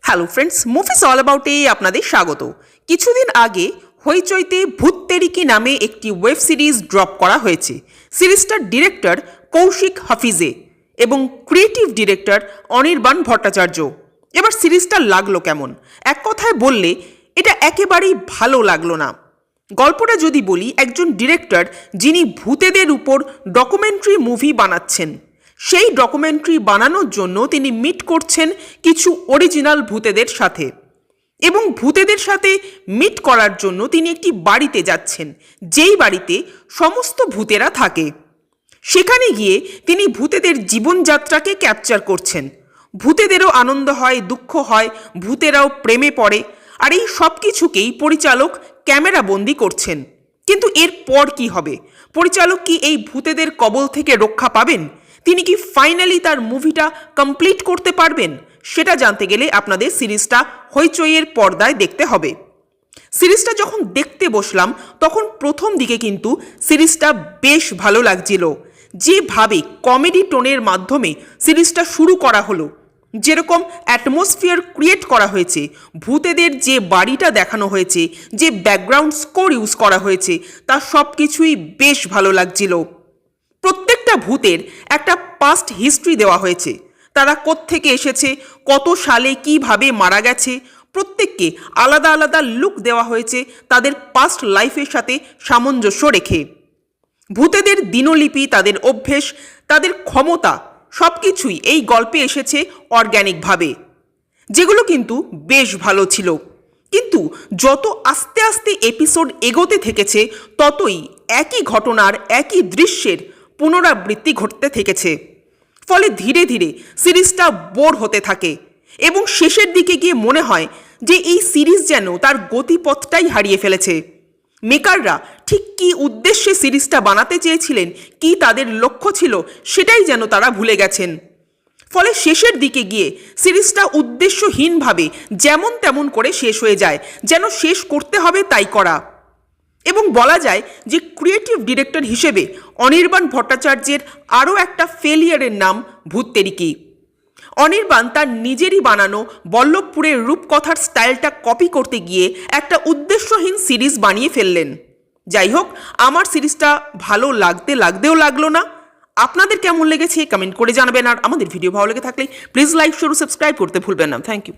Hello friends, movies all অ্যাবাউটে আপনাদের স্বাগত। কিছুদিন আগে হইচইতে ভূত তেরিকি নামে একটি ওয়েব সিরিজ ড্রপ করা হয়েছে। সিরিজটার ডিরেক্টর কৌশিক হাফিজে এবং ক্রিয়েটিভ ডিরেক্টর অনির্বাণ ভট্টাচার্য। এবার সিরিজটা লাগলো কেমন? এক কথায় বললে এটা একেবারেই ভালো লাগলো না। গল্পটা যদি বলি, একজন ডিরেক্টর যিনি ভূতেদের উপর ডকুমেন্টারি মুভি বানাচ্ছেন, সেই ডকুমেন্টারি বানানোর জন্য তিনি মিট করছেন কিছু অরিজিনাল ভূতেদের সাথে, এবং ভূতেদের সাথে মিট করার জন্য তিনি একটি বাড়িতে যাচ্ছেন, যেই বাড়িতে সমস্ত ভূতেরা থাকে। সেখানে গিয়ে তিনি ভূতেদের জীবনযাত্রাকে ক্যাপচার করছেন। ভূতেদেরও আনন্দ হয়, দুঃখ হয়, ভূতেরাও প্রেমে পড়ে, আর এই সব কিছুকেই পরিচালক ক্যামেরাবন্দি করছেন। কিন্তু এরপর কি হবে? পরিচালক কি এই ভূতেদের কবল থেকে রক্ষা পাবেন? তিনি কি ফাইনালি তার মুভিটা কমপ্লিট করতে পারবেন? সেটা জানতে গেলে আপনাদের সিরিজটা হইচইয়ের পর্দায় দেখতে হবে। সিরিজটা যখন দেখতে বসলাম তখন প্রথম দিকে কিন্তু সিরিজটা বেশ ভালো লাগছিল। যেভাবে কমেডি টোনের মাধ্যমে সিরিজটা শুরু করা হলো, যেরকম অ্যাটমসফিয়ার ক্রিয়েট করা হয়েছে, ভূতেদের যে বাড়িটা দেখানো হয়েছে, যে ব্যাকগ্রাউন্ড স্কোর ইউজ করা হয়েছে, তা সব কিছুই বেশ ভালো লাগছিল। প্রত্যেকটা ভূতের একটা পাস্ট হিস্ট্রি দেওয়া হয়েছে। তারা কোত্থেকে এসেছে, কত সালে কিভাবে মারা গেছে, প্রত্যেককে আলাদা আলাদা লুক দেওয়া হয়েছে তাদের পাস্ট লাইফের সাথে সামঞ্জস্য রেখে। ভূতেদের দিনলিপি, তাদের অভ্যেস, তাদের ক্ষমতা সব কিছুই এই গল্পে এসেছে অর্গ্যানিকভাবে, যেগুলো কিন্তু বেশ ভালো ছিল। কিন্তু যত আস্তে আস্তে এপিসোড এগোতে থেকেছে, ততই একই ঘটনার, একই দৃশ্যের পুনরাবৃত্তি ঘটতে থেকেছে। ফলে ধীরে ধীরে সিরিজটা বোর হতে থাকে এবং শেষের দিকে গিয়ে মনে হয় যে এই সিরিজ যেন তার গতিপথটাই হারিয়ে ফেলেছে। মেকাররা ঠিক কী উদ্দেশ্যে সিরিজটা বানাতে চেয়েছিলেন, কি তাদের লক্ষ্য ছিল, সেটাই যেন তারা ভুলে গেছেন। ফলে শেষের দিকে গিয়ে সিরিজটা উদ্দেশ্যহীনভাবে যেমন তেমন করে শেষ হয়ে যায়, যেন শেষ করতে হবে তাই করা। এবং বলা যায় যে ক্রিয়েটিভ ডিরেক্টর হিসেবে অনির্বাণ ভট্টাচার্যের আরও একটা ফেলিয়ারের নাম ভূত তেরিকি। অনির্বাণ তার নিজেরই বানানো বল্লভপুরের রূপকথার স্টাইলটা কপি করতে গিয়ে একটা উদ্দেশ্যহীন সিরিজ বানিয়ে ফেললেন। যাই হোক, আমার সিরিজটা ভালো লাগতেও লাগলো না। আপনাদের কেমন লেগেছে কমেন্ট করে জানাবেন, আর আমাদের ভিডিও ভালো লেগে থাকলে প্লিজ লাইক, শেয়ার ও সাবস্ক্রাইব করতে ভুলবেন না। Thank you.